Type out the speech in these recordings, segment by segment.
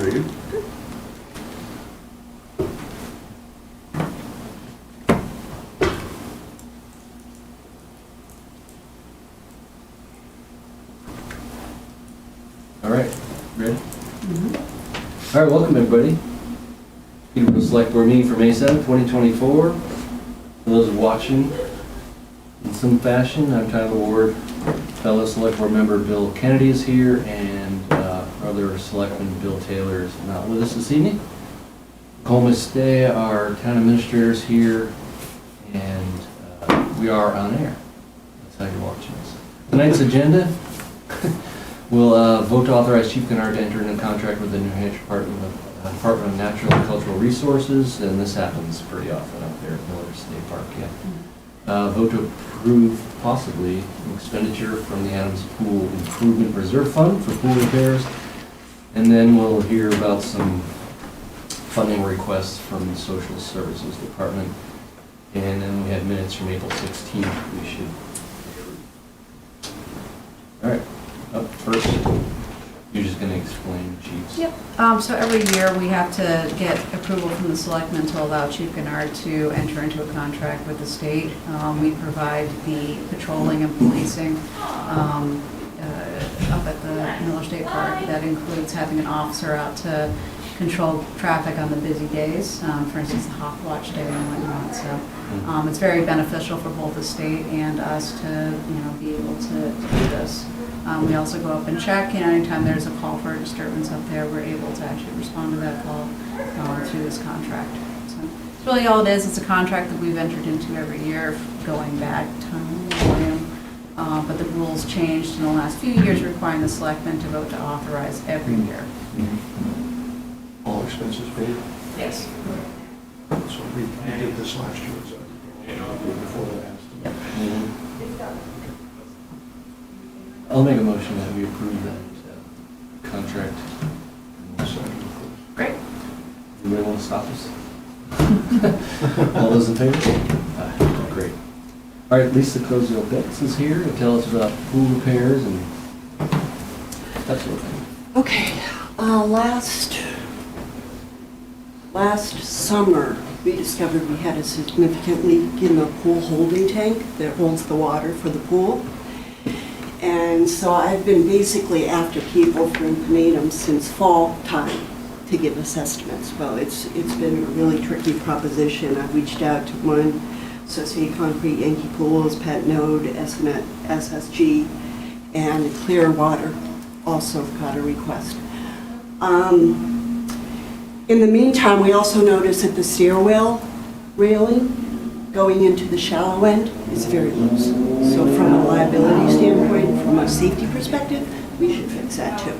Very good. All right, ready? All right, welcome everybody. Peterborough Select Board meeting for May 7th, 2024. For those watching in some fashion, I'm Tyler Ward. Fellow Select Board member Bill Kennedy is here, and other Selectman Bill Taylor is not with us this evening. Colemas Day, our town administrator is here, and we are on air. That's how you're watching us. Tonight's agenda. We'll vote to authorize Chief Guinard to enter into a contract with the New Hampshire Department of Natural and Cultural Resources, and this happens pretty often up there at Miller State Park. Yeah. Vote to approve possibly an expenditure from the Adams Pool Improvement Reserve Fund for pool repairs, and then we'll hear about some funding requests from the Social Services Department, and then we had minutes from April 16th. We should. All right. Up first, you're just going to explain Chiefs. Yep. So every year we have to get approval from the selectmen to allow Chief Guinard to enter into a contract with the state. We provide the patrolling and policing up at the Miller State Park. That includes having an officer out to control traffic on the busy days, for instance, the Hawk Watch Day and whatnot. So it's very beneficial for both the state and us to, be able to do this. We also go up and check, anytime there's a call for a disturbance up there, we're able to actually respond to that call through this contract. So it's really all it is. It's a contract that we've entered into every year, going back time memoriam. But the rules changed in the last few years, requiring the selectmen to vote to authorize every year. All expenses paid? Yes. So we did this last year, so before that. Mhm. I'll make a motion that we approve that contract. Great. Anybody want to stop us? All those in favor? Great. All right, Lisa Cozio-Betts is here to tell us about pool repairs and that sort of thing. Okay, last summer, we discovered we had a significant leak in the pool holding tank that holds the water for the pool. And so I've been basically after people for information since fall time to give us estimates. Well, it's been a really tricky proposition. I've reached out to one, Associated Concrete, Yankee Pools, Pet Node, Estimate, SSG, and Clearwater also got a request. In the meantime, we also noticed that the stairwell railing going into the shallow end is very loose. So from a liability standpoint, from a safety perspective, we should fix that too.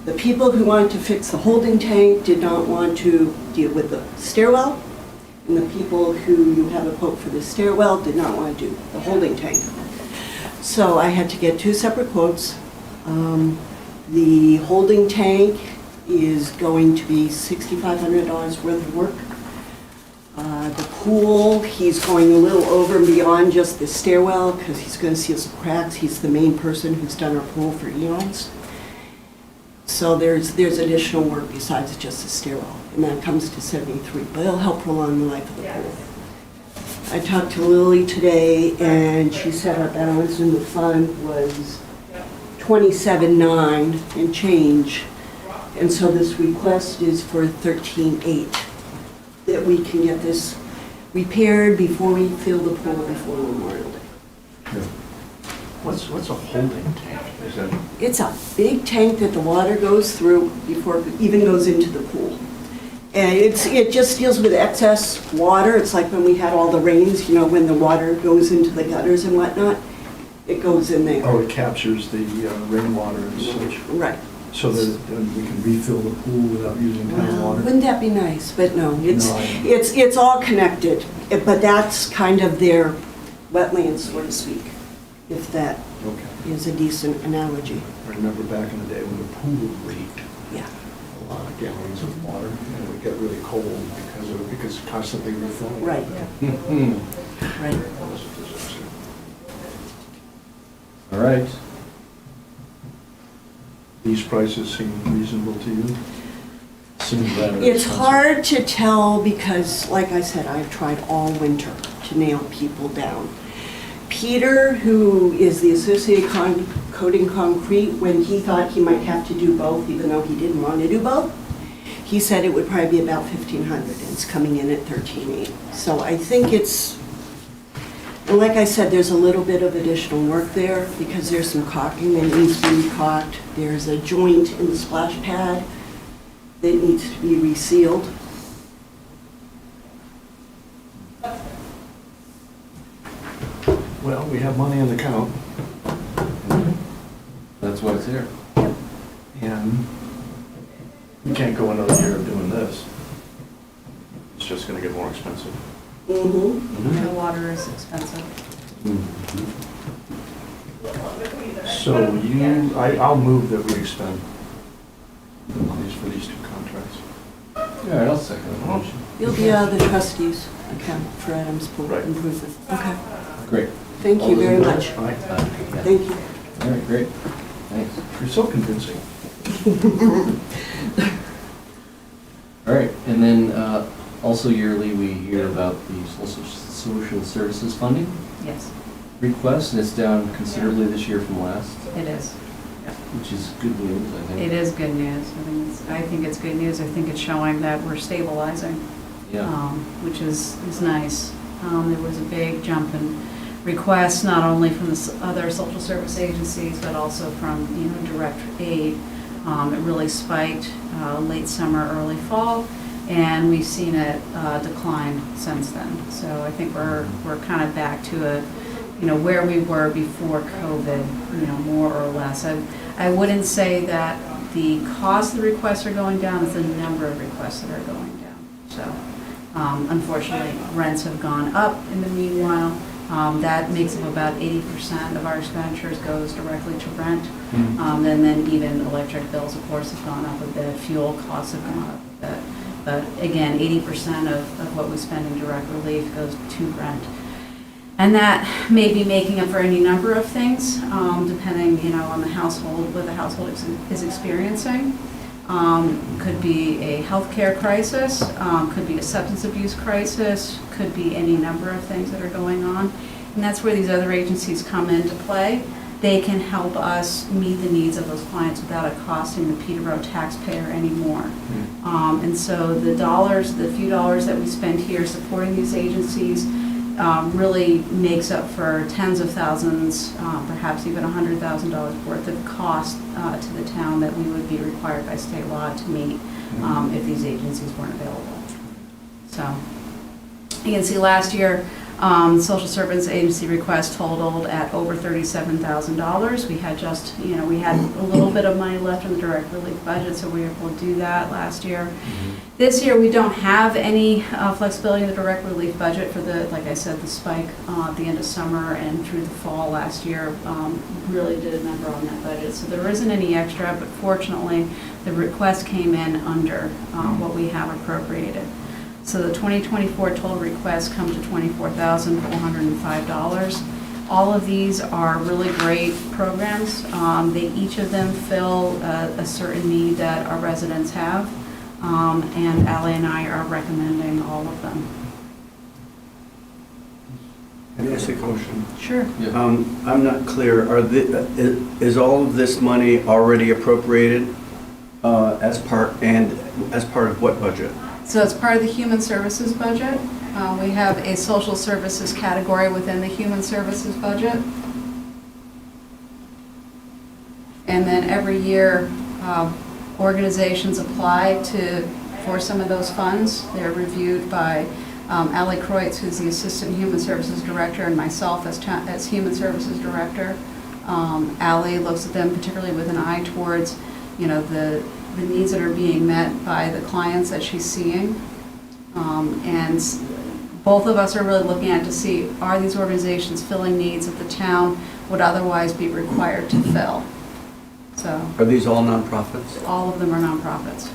The people who wanted to fix the holding tank did not want to deal with the stairwell, and the people who you have a quote for the stairwell did not want to do the holding tank. So I had to get two separate quotes. The holding tank is going to be $6,500 worth of work. The pool, he's going a little over and beyond just the stairwell because he's going to seal some cracks. He's the main person who's done our pool for eons. So there's additional work besides just the stairwell, and that comes to $73, but it'll help prolong the life of the pool. I talked to Lily today, and she said our balance in the fund was $27,900 and change, and so this request is for $13,800. That we can get this repaired before we fill the pool before Memorial Day. Sure. What's a holding tank? Is that? It's a big tank that the water goes through before it even goes into the pool. And it just deals with excess water. It's like when we had all the rains, when the water goes into the gutters and whatnot, it goes in there. Oh, it captures the rainwater and such. Right. So that we can refill the pool without using town Well, water? wouldn't that be nice? But no, No. it's all connected. But that's kind of their wetlands, so to speak, if that Okay. is a decent analogy. I remember back in the day when the pool leaked, Yeah. a lot of gallons of water, and it would get really cold because of it, because constantly refilling. Right. Mhm. Right. That was a disaster. All right. These prices seem reasonable to you? Soon as that It's response. hard to tell because, like I said, I've tried all winter to nail people down. Peter, who is the Associated Coating Concrete, when he thought he might have to do both, even though he didn't want to do both, he said it would probably be about 1,500, and it's coming in at 13,800. So I think it's, and like I said, there's a little bit of additional work there because there's some caulking that needs to be caulked. There's a joint in the splash pad that needs to be resealed. Well, we have money in the account, That's why it's here. and we can't go another year of doing this. It's just gonna get more expensive. Mm-hmm. The water is expensive. So I'll move that we expend the monies for these two contracts. All right, I'll second the motion. You'll be out of the trustees account for Adams Pool Right. Improvement. Okay. Great. Thank All you those very in much. favor? Aye. Yeah. Thank you. All right, great. Thanks. You're so convincing. All right, and then also yearly, we hear about the social services funding Yes, request, and it's down considerably this year from last, it is. which is good news, I think. It is good news. I think it's good news. I think it's showing that we're stabilizing, Yeah. which is nice. There was a big jump in requests, not only from the other social service agencies, but also from, direct aid. It really spiked late summer, early fall, and we've seen it decline since then. So I think we're kind of back to where we were before COVID, more or less. I wouldn't say that the cost of the requests are going down, it's the number of requests that are going down. So unfortunately, rents have gone up in the meanwhile. That makes up about 80% of our expenditures goes directly to rent. And then even electric bills, of course, have gone up a bit, fuel costs have gone up a bit. But again, 80% of what we spend in direct relief goes to rent. And that may be making up for any number of things, depending, on the household, what the household is experiencing. Could be a healthcare crisis, could be a substance abuse crisis, could be any number of things that are going on. And that's where these other agencies come into play. They can help us meet the needs of those clients without it costing the Peterborough taxpayer anymore. And so the few dollars that we spend here supporting these agencies really makes up for tens of thousands, perhaps even $100,000 worth of cost to the town that we would be required by state law to meet if these agencies weren't available. So you can see last year, social service agency requests totaled at over $37,000. We had just, we had a little bit of money left in the direct relief budget, so we were able to do that last year. This year, we don't have any flexibility in the direct relief budget for like I said, the spike at the end of summer and through the fall last year really did a number on that budget. So there isn't any extra, but fortunately, the request came in under what we have appropriated. So the 2024 total requests come to $24,405. All of these are really great programs. Each of them fill a certain need that our residents have, and Ally and I are recommending all of them. Can I ask a question? Sure. Yeah. I'm not clear, is all of this money already appropriated as part of what budget? So it's part of the human services budget. We have a social services category within the human services budget. And then every year, organizations apply for some of those funds. They're reviewed by Ally Kreutz, who's the Assistant Human Services Director, and myself as Human Services Director. Ally looks at them particularly with an eye towards, the needs that are being met by the clients that she's seeing. And both of us are really looking at to see, are these organizations filling needs that the town would otherwise be required to fill? So Are these all nonprofits? all of them are nonprofits.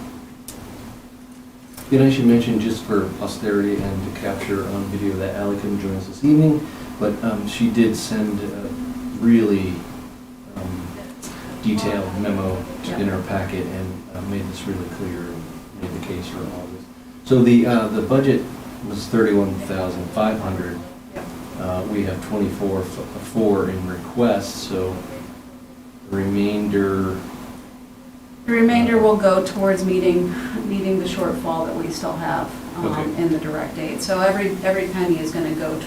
And I should mention, just for posterity and to capture on video, that Ally couldn't join us this evening, but she did send a really detailed memo in our packet and made this really clear and made the case for August. So the budget was 31,500. We have 24,400 in requests, so the remainder. The remainder will go towards meeting the shortfall that we still have Okay. in the direct aid. So every penny is going to go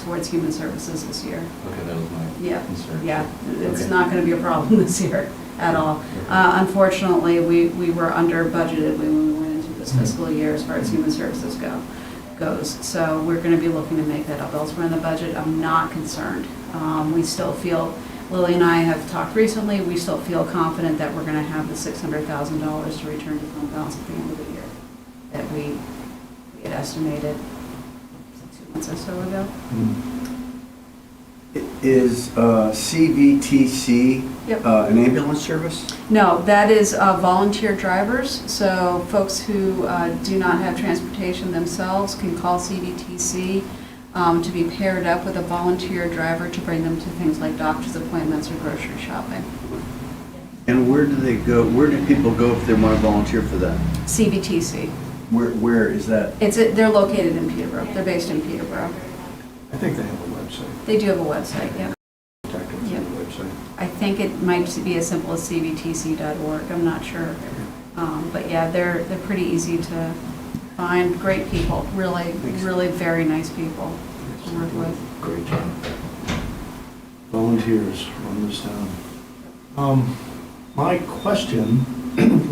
towards human services this year. Okay, that was my Yeah, concern. yeah, it's Okay. not going to be a problem this year at all. Unfortunately, we were under budgeted when we went into this fiscal year as far as human services goes. So we're going to be looking to make that up elsewhere in the budget. I'm not concerned. We still feel, Lily and I have talked recently, we still feel confident that we're going to have the $600,000 to return to fund balance at the end of the year that we had estimated 2 months or so ago. Is CVTC Yep. an ambulance service? No, that is volunteer drivers. So folks who do not have transportation themselves can call CVTC to be paired up with a volunteer driver to bring them to things like doctor's appointments or grocery shopping. And where do they go? Where do people go if they want to volunteer for that? CVTC. Where is that? They're located in Peterborough. They're based in Peterborough. I think they have a website. They do have a website, yeah. Contact them Yeah. through the website. I think it might be as simple as cvtc.org. I'm not sure. But yeah, they're pretty easy to find. Great people, really, really very nice people to work with. Great job. Volunteers run this town. My question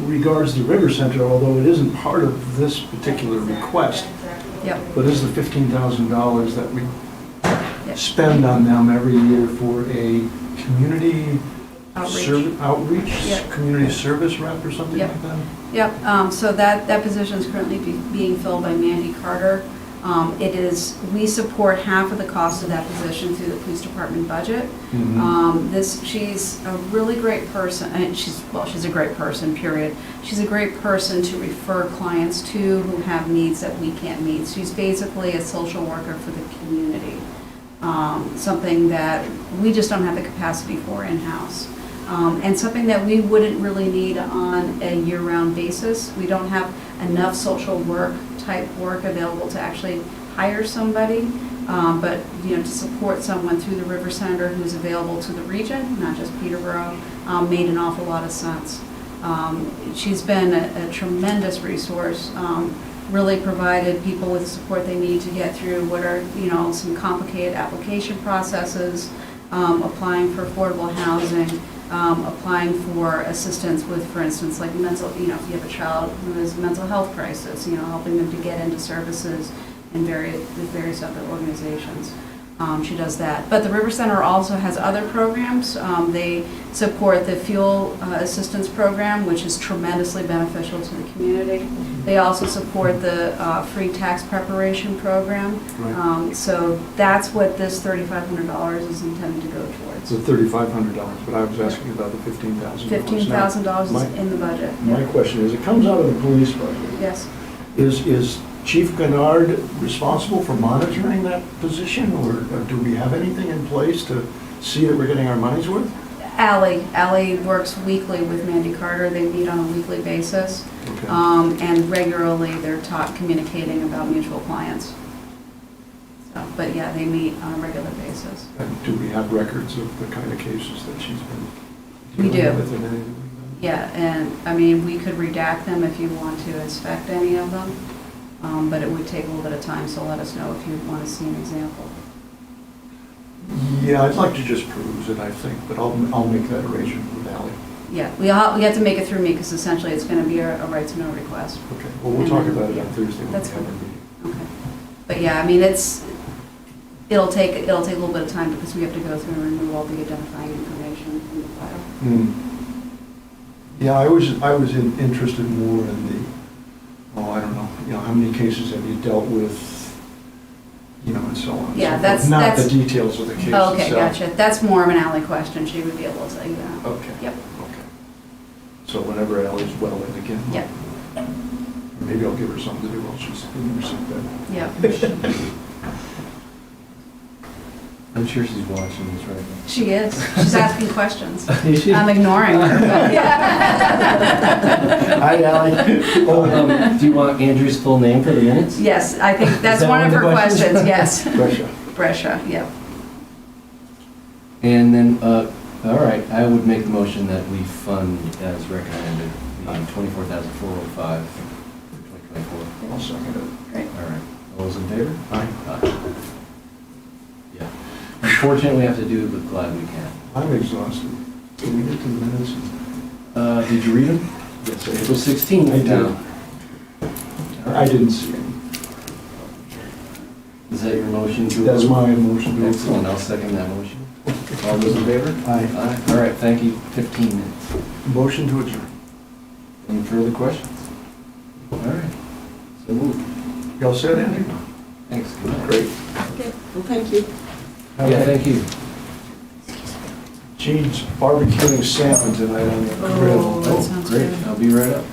regards the River Center, although it isn't part of this particular request, Yep. but is the $15,000 that we Yep. spend on them every year for a community Outreach. outreach, Yep. community service rep or something Yep. like that? Yep, so that position is currently being filled by Mandy Carter. We support half of the cost of that position through the police department budget. She's a really great person, and she's a great person, period. She's a great person to refer clients to who have needs that we can't meet. She's basically a social worker for the community, something that we just don't have the capacity for in-house. And something that we wouldn't really need on a year-round basis. We don't have enough social work type work available to actually hire somebody, but to support someone through the River Center who's available to the region, not just Peterborough, made an awful lot of sense. She's been a tremendous resource, really provided people with the support they need to get through what are some complicated application processes, applying for affordable housing, applying for assistance with, for instance, like mental, if you have a child who has a mental health crisis, helping them to get into services in various other organizations. She does that. But the River Center also has other programs. They support the fuel assistance program, which is tremendously beneficial to the community. They also support the free tax preparation program. Right. So that's what this $3,500 is intended to go towards. It's $3,500, but I was asking about the $15,000. $15,000 My- is in the budget. My question is, it comes out of the police budget. Yes. Is Chief Guinard responsible for monitoring that position, or do we have anything in place to see that we're getting our money's worth? Ally works weekly with Mandy Carter. They meet on a weekly basis. Okay. And regularly they're communicating about mutual clients. So, but yeah, they meet on a regular basis. And do we have records of the kind of cases that she's been We dealing do. with and anything like Yeah, and we could redact them if you want to inspect any of them, but it would take a little bit of time, so let us know if you want to see an example. that? Yeah, I'd like to just peruse it, I think, but I'll make that arrangement with Ally. Yeah, we have to make it through me because essentially it's going to be a right to know request. Okay, well, we'll talk about it on Yeah, Thursday when we that's have our fine. meeting. Okay. But yeah, it'll take a little bit of time because we have to go through and remove all the identifying information from the file. Yeah, I was interested more in the, I don't know, how many cases have you dealt with, and so on. and Yeah, so that's- forth. Not the that's- details of the case Oh, okay, itself. gotcha. That's more of an Ally question. She would be able to tell you that. Okay. Yep. Okay. So whenever Ally's well in again. Yep. Maybe I'll give her something to do while she's in her sick bed. Yep. I'm I'm sure she's watching this right now. She is. She's asking questions. Is she? I'm ignoring her, but yeah. Hi, Ally. Do you want Andrew's full name for the minutes? Yes, I think that's that one of one of her the questions? questions, yes. Pressure. Brescia, yep. And then, all right, I would make the motion that we fund as recommended the $24,405 for 2024. I'll second it. Great. All right, all those in favor? Aye. Yeah. Unfortunately, we have to do it, but glad we can. I'm exhausted. Can we get to the minutes? Did you read them? Yes, I April 16th. I did. now. All I right. didn't see any. Is that your motion to? That's approve? my motion to Excellent, approve. I'll second that motion. All those in favor? Aye. Aye. All right, thank you. 15 minutes. Motion to adjourn. Any further questions? All right, so moved. You all set, Andy? Thanks. Good night. Great. Okay, well, thank you. Yeah, thank you. Gene's barbecuing salmon tonight on the grill. Oh, that sounds Great, good. I'll be right up.